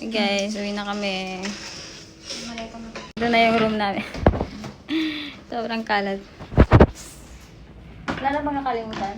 Guys, uwi na kami. Ito na yung room namin. Sobrang kalat. Wala na bang nakalimutan?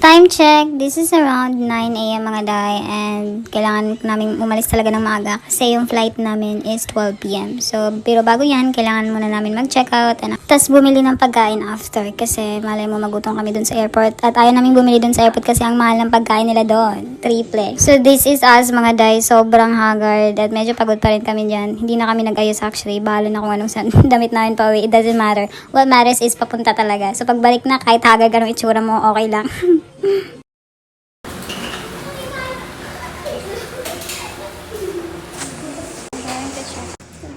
Time check, this is around 9 AM mga day, and kailangan namin umalis talaga ng maaga kasi yung flight namin is 12 PM. So, pero bago yan, kailangan muna namin mag-check out and tapos bumili ng pagkain after kasi malay mo magutom kami dun sa airport at ayaw namin bumili dun sa airport kasi ang mahal ng pagkain nila doon, triple. So, this is us mga day, sobrang haggard at medyo pagod pa rin kami dyan. Hindi na kami nag-ayos actually, bahala na kung anong damit namin pa uwi, it doesn't matter. What matters is papunta talaga. So, pagbalik na kahit haggard anong itsura mo, okay lang. So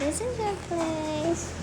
this is our place.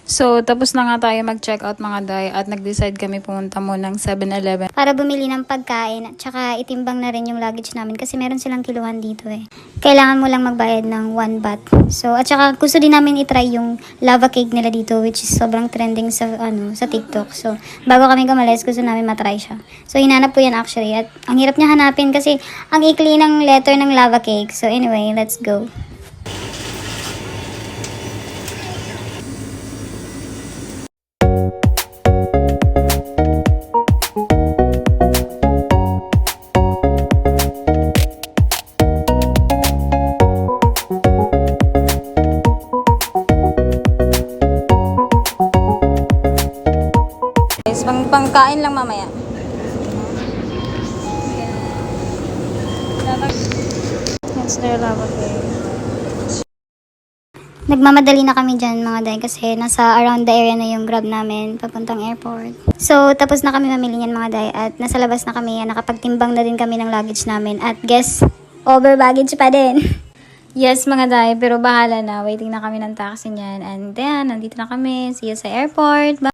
So, tapos na nga tayo mag-check out mga day at nag-decide kami pumunta muna ng 7-Eleven. Para bumili ng pagkain at saka itimbang na rin yung luggage namin kasi meron silang kiluhan dito eh. Kailangan mo lang magbayad ng 1 baht. So, at saka gusto din namin itry yung lava cake nila dito which is sobrang trending sa sa TikTok. So, bago kami gumalis, gusto namin matry siya. So, hinanap po yan actually at ang hirap niya hanapin kasi ang ikli ng letter ng lava cake. So, anyway, let's go. Pangkain lang mamaya. That's their lava cake. Nagmamadali na kami dyan mga day kasi nasa around the area na yung grab namin papuntang airport. So, tapos na kami mamili niyan mga day at nasa labas na kami. Nakapagtimbang na din kami ng luggage namin at guess, over baggage pa din. Yes mga day, pero bahala na. Waiting na kami ng taxi niyan. And then, nandito na kami. See you sa airport. Bye!